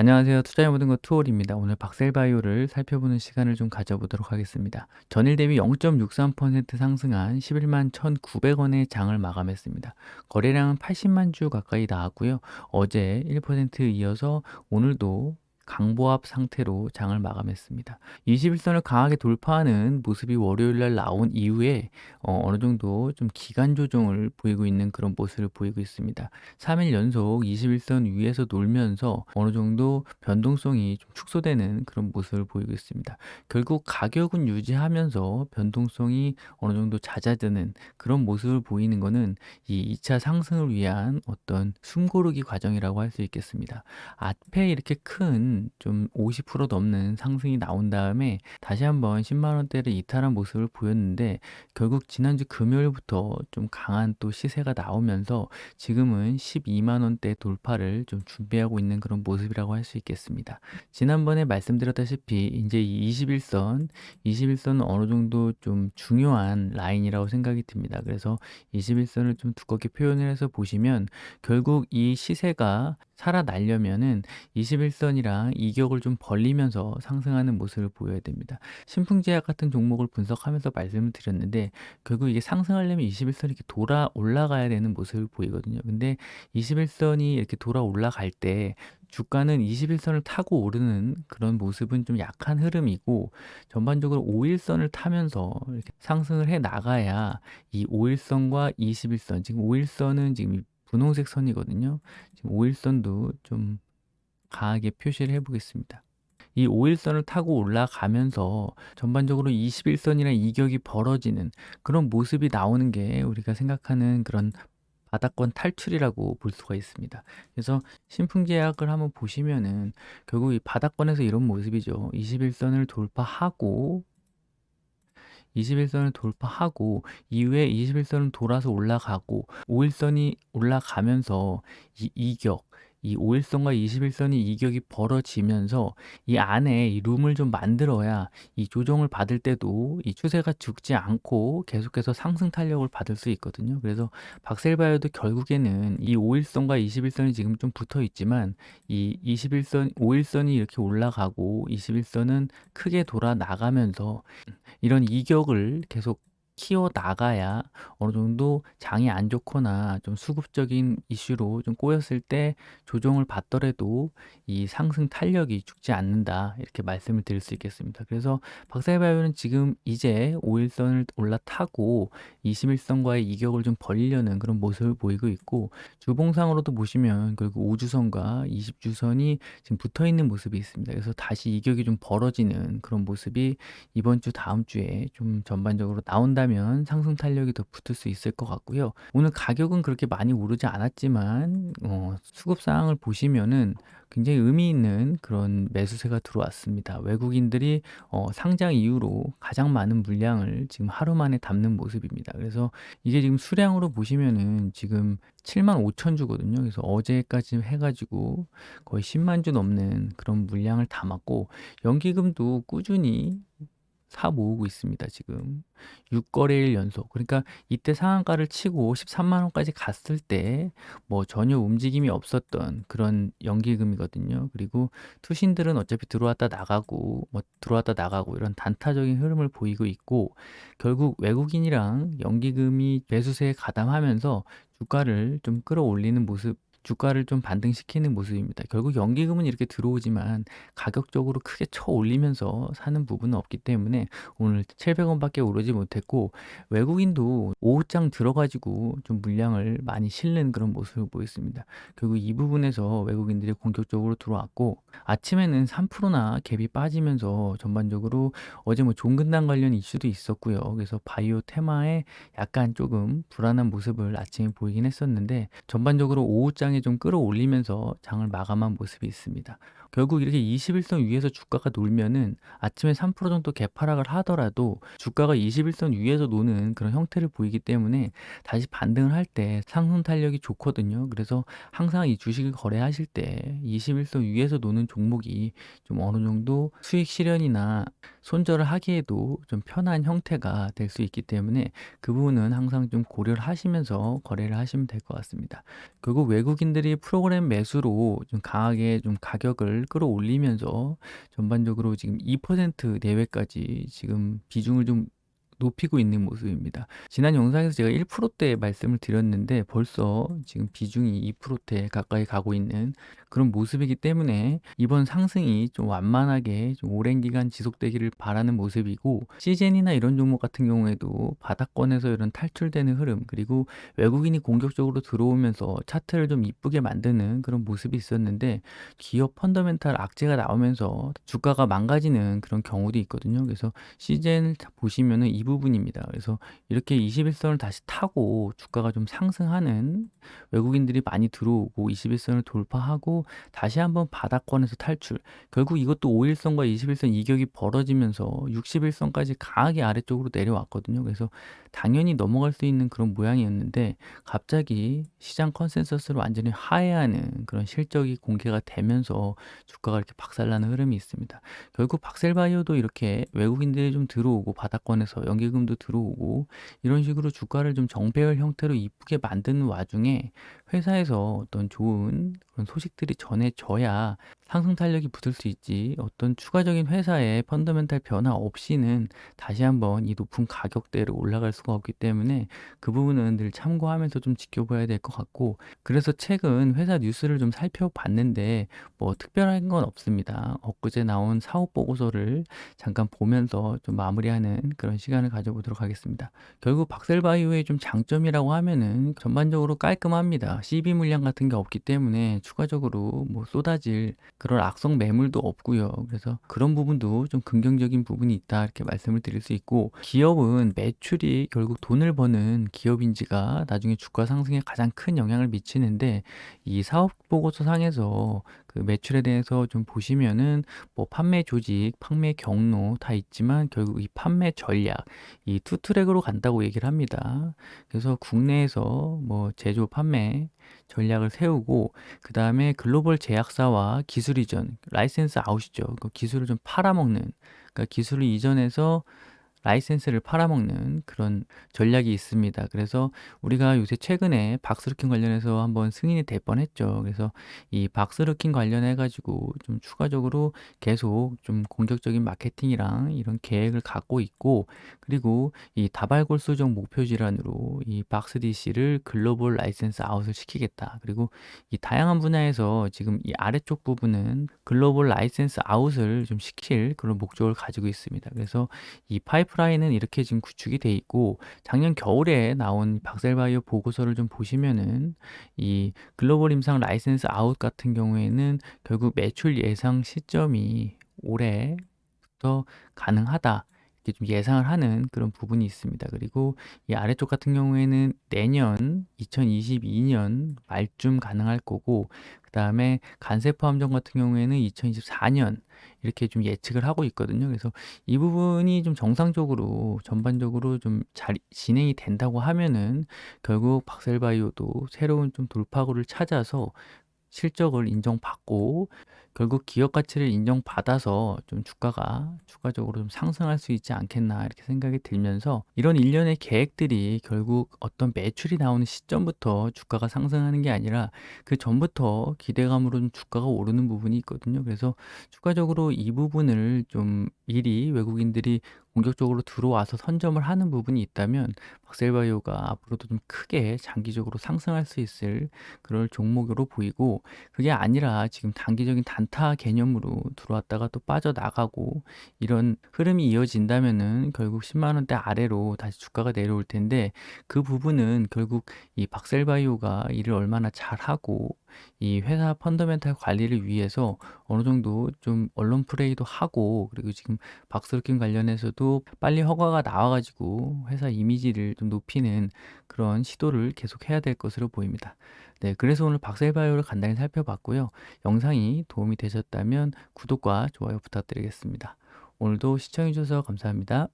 안녕하세요. 투자의 모든 것 투홀입니다. 오늘 박셀바이오를 살펴보는 시간을 좀 가져보도록 하겠습니다. 전일 대비 0.63% 상승한 11만 1,900원의 장을 마감했습니다. 거래량은 80만 주 가까이 나왔고요. 어제 1% 이어서 오늘도 강보합 상태로 장을 마감했습니다. 21선을 강하게 돌파하는 모습이 월요일 날 나온 이후에 어느 정도 좀 기간 조정을 보이고 있는 그런 모습을 보이고 있습니다. 3일 연속 21선 위에서 놀면서 어느 정도 변동성이 좀 축소되는 그런 모습을 보이고 있습니다. 결국 가격은 유지하면서 변동성이 어느 정도 잦아드는 그런 모습을 보이는 것은 이 2차 상승을 위한 어떤 숨고르기 과정이라고 할 수 있겠습니다. 앞에 이렇게 큰 좀 50% 넘는 상승이 나온 다음에 다시 한번 10만 원대를 이탈한 모습을 보였는데 결국 지난주 금요일부터 좀 강한 또 시세가 나오면서 지금은 12만 원대 돌파를 좀 준비하고 있는 그런 모습이라고 할 수 있겠습니다. 지난번에 말씀드렸다시피 이제 이 21선은 어느 정도 좀 중요한 라인이라고 생각이 듭니다. 그래서 21선을 좀 두껍게 표현을 해서 보시면 결국 이 시세가 살아나려면은 21선이랑 이격을 좀 벌리면서 상승하는 모습을 보여야 됩니다. 신풍제약 같은 종목을 분석하면서 말씀을 드렸는데 결국 이게 상승하려면 21선이 이렇게 돌아 올라가야 되는 모습을 보이거든요. 근데 21선이 이렇게 돌아 올라갈 때 주가는 21선을 타고 오르는 그런 모습은 좀 약한 흐름이고 전반적으로 5일선을 타면서 이렇게 상승을 해 나가야 이 5일선과 21선, 지금 5일선은 지금 이 분홍색 선이거든요. 지금 5일선도 좀 강하게 표시를 해보겠습니다. 이 5일선을 타고 올라가면서 전반적으로 21선이랑 이격이 벌어지는 그런 모습이 나오는 게 우리가 생각하는 그런 바닥권 탈출이라고 볼 수가 있습니다. 그래서 신풍제약을 한번 보시면은 결국 이 바닥권에서 이런 모습이죠. 21선을 돌파하고 이후에 21선을 돌아서 올라가고 5일선이 올라가면서 이 이격, 이 5일선과 21선이 이격이 벌어지면서 이 안에 이 룸을 좀 만들어야 이 조정을 받을 때도 이 추세가 죽지 않고 계속해서 상승 탄력을 받을 수 있거든요. 그래서 박셀바이오도 결국에는 이 5일선과 21선이 지금 좀 붙어 있지만 이 21선, 5일선이 이렇게 올라가고 21선은 크게 돌아 나가면서 이런 이격을 계속 키워 나가야 어느 정도 장이 안 좋거나 좀 수급적인 이슈로 좀 꼬였을 때 조정을 받더라도 이 상승 탄력이 죽지 않는다. 이렇게 말씀을 드릴 수 있겠습니다. 그래서 박사바이오는 지금 이제 5일선을 올라타고 21선과의 이격을 좀 벌리려는 그런 모습을 보이고 있고 주봉상으로도 보시면 결국 5주선과 20주선이 지금 붙어 있는 모습이 있습니다. 그래서 다시 이격이 좀 벌어지는 그런 모습이 이번 주 다음 주에 좀 전반적으로 나온다면 상승 탄력이 더 붙을 수 있을 것 같고요. 오늘 가격은 그렇게 많이 오르지 않았지만 수급 상황을 보시면은 굉장히 의미 있는 그런 매수세가 들어왔습니다. 외국인들이 상장 이후로 가장 많은 물량을 지금 하루 만에 담는 모습입니다. 그래서 이게 지금 수량으로 보시면은 지금 7만 5천 주거든요. 그래서 어제까지 해가지고 거의 10만 주 넘는 그런 물량을 담았고 연기금도 꾸준히 사 모으고 있습니다. 지금 6거래일 연속. 그러니까 이때 상한가를 치고 13만 원까지 갔을 때 뭐 전혀 움직임이 없었던 그런 연기금이거든요. 그리고 투신들은 어차피 들어왔다 나가고 뭐 들어왔다 나가고 이런 단타적인 흐름을 보이고 있고 결국 외국인이랑 연기금이 매수세에 가담하면서 주가를 좀 끌어올리는 모습, 주가를 좀 반등시키는 모습입니다. 결국 연기금은 이렇게 들어오지만 가격적으로 크게 쳐 올리면서 사는 부분은 없기 때문에 오늘 700원밖에 오르지 못했고 외국인도 오후장 들어가지고 좀 물량을 많이 실는 그런 모습을 보였습니다. 결국 이 부분에서 외국인들이 공격적으로 들어왔고 아침에는 3%나 갭이 빠지면서 전반적으로 어제 뭐 종근당 관련 이슈도 있었고요. 그래서 바이오 테마에 약간 조금 불안한 모습을 아침에 보이긴 했었는데 전반적으로 오후장에 좀 끌어올리면서 장을 마감한 모습이 있습니다. 결국 이렇게 21선 위에서 주가가 놀면은 아침에 3% 정도 개파락을 하더라도 주가가 21선 위에서 노는 그런 형태를 보이기 때문에 다시 반등을 할 때 상승 탄력이 좋거든요. 그래서 항상 이 주식을 거래하실 때 21선 위에서 노는 종목이 좀 어느 정도 수익 실현이나 손절을 하기에도 좀 편한 형태가 될 수 있기 때문에 그 부분은 항상 좀 고려를 하시면서 거래를 하시면 될 것 같습니다. 결국 외국인들이 프로그램 매수로 좀 강하게 좀 가격을 끌어올리면서 전반적으로 지금 2% 내외까지 지금 비중을 좀 높이고 있는 모습입니다. 지난 영상에서 제가 1%대 말씀을 드렸는데 벌써 지금 비중이 2%대 가까이 가고 있는 그런 모습이기 때문에 이번 상승이 좀 완만하게 좀 오랜 기간 지속되기를 바라는 모습이고, 시젠이나 이런 종목 같은 경우에도 바닥권에서 이런 탈출되는 흐름, 그리고 외국인이 공격적으로 들어오면서 차트를 좀 이쁘게 만드는 그런 모습이 있었는데 기업 펀더멘탈 악재가 나오면서 주가가 망가지는 그런 경우도 있거든요. 그래서 시젠을 보시면은 이 부분입니다. 그래서 이렇게 21선을 다시 타고 주가가 좀 상승하는, 외국인들이 많이 들어오고 21선을 돌파하고 다시 한번 바닥권에서 탈출, 결국 이것도 5일선과 21선 이격이 벌어지면서 61선까지 강하게 아래쪽으로 내려왔거든요. 그래서 당연히 넘어갈 수 있는 그런 모양이었는데 갑자기 시장 컨센서스를 완전히 하회하는 그런 실적이 공개가 되면서 주가가 이렇게 박살나는 흐름이 있습니다. 결국 박셀바이오도 이렇게 외국인들이 좀 들어오고 바닥권에서 연기금도 들어오고 이런 식으로 주가를 좀 정배열 형태로 이쁘게 만드는 와중에 회사에서 어떤 좋은 그런 소식들이 전해져야 상승 탄력이 붙을 수 있지, 어떤 추가적인 회사의 펀더멘탈 변화 없이는 다시 한번 이 높은 가격대로 올라갈 수가 없기 때문에 그 부분은 늘 참고하면서 좀 지켜봐야 될 것 같고, 그래서 최근 회사 뉴스를 좀 살펴봤는데 뭐 특별한 건 없습니다. 엊그제 나온 사업 보고서를 잠깐 보면서 좀 마무리하는 그런 시간을 가져보도록 하겠습니다. 결국 박셀바이오의 좀 장점이라고 하면은 전반적으로 깔끔합니다. CB 물량 같은 게 없기 때문에 추가적으로 뭐 쏟아질 그런 악성 매물도 없고요. 그래서 그런 부분도 좀 긍정적인 부분이 있다, 이렇게 말씀을 드릴 수 있고, 기업은 매출이 결국 돈을 버는 기업인지가 나중에 주가 상승에 가장 큰 영향을 미치는데, 이 사업 보고서 상에서 그 매출에 대해서 좀 보시면은 뭐 판매 조직, 판매 경로 다 있지만 결국 이 판매 전략, 이 투 트랙으로 간다고 얘기를 합니다. 그래서 국내에서 뭐 제조 판매 전략을 세우고 그 다음에 글로벌 제약사와 기술 이전, 라이센스 아웃이죠. 그 기술을 좀 팔아먹는, 그러니까 기술을 이전해서 라이센스를 팔아먹는 그런 전략이 있습니다. 그래서 우리가 요새 최근에 박스루킨 관련해서 한번 승인이 될 뻔했죠. 그래서 이 박스루킨 관련해 가지고 좀 추가적으로 계속 좀 공격적인 마케팅이랑 이런 계획을 갖고 있고, 그리고 이 다발골수적 목표 질환으로 이 박스DC를 글로벌 라이센스 아웃을 시키겠다. 그리고 이 다양한 분야에서 지금 이 아래쪽 부분은 글로벌 라이센스 아웃을 좀 시킬 그런 목적을 가지고 있습니다. 그래서 이 파이프라인은 이렇게 지금 구축이 돼 있고, 작년 겨울에 나온 박셀바이오 보고서를 좀 보시면은 이 글로벌 임상 라이센스 아웃 같은 경우에는 결국 매출 예상 시점이 올해부터 가능하다, 이렇게 좀 예상을 하는 그런 부분이 있습니다. 그리고 이 아래쪽 같은 경우에는 내년 2022년 말쯤 가능할 거고, 그 다음에 간세포 함정 같은 경우에는 2024년 이렇게 좀 예측을 하고 있거든요. 그래서 이 부분이 좀 정상적으로 전반적으로 좀 잘 진행이 된다고 하면은 결국 박셀바이오도 새로운 좀 돌파구를 찾아서 실적을 인정받고 결국 기업 가치를 인정받아서 좀 주가가 추가적으로 좀 상승할 수 있지 않겠나, 이렇게 생각이 들면서 이런 일련의 계획들이 결국 어떤 매출이 나오는 시점부터 주가가 상승하는 게 아니라 그 전부터 기대감으로 좀 주가가 오르는 부분이 있거든요. 그래서 추가적으로 이 부분을 좀 미리 외국인들이 공격적으로 들어와서 선점을 하는 부분이 있다면 박셀바이오가 앞으로도 좀 크게 장기적으로 상승할 수 있을 그럴 종목으로 보이고, 그게 아니라 지금 단기적인 단타 개념으로 들어왔다가 또 빠져나가고 이런 흐름이 이어진다면은 결국 10만 원대 아래로 다시 주가가 내려올 텐데, 그 부분은 결국 이 박셀바이오가 일을 얼마나 잘하고 이 회사 펀더멘탈 관리를 위해서 어느 정도 좀 언론 플레이도 하고, 그리고 지금 박스루킨 관련해서도 빨리 허가가 나와가지고 회사 이미지를 좀 높이는 그런 시도를 계속 해야 될 것으로 보입니다. 네, 그래서 오늘 박셀바이오를 간단히 살펴봤고요. 영상이 도움이 되셨다면 구독과 좋아요 부탁드리겠습니다. 오늘도 시청해주셔서 감사합니다.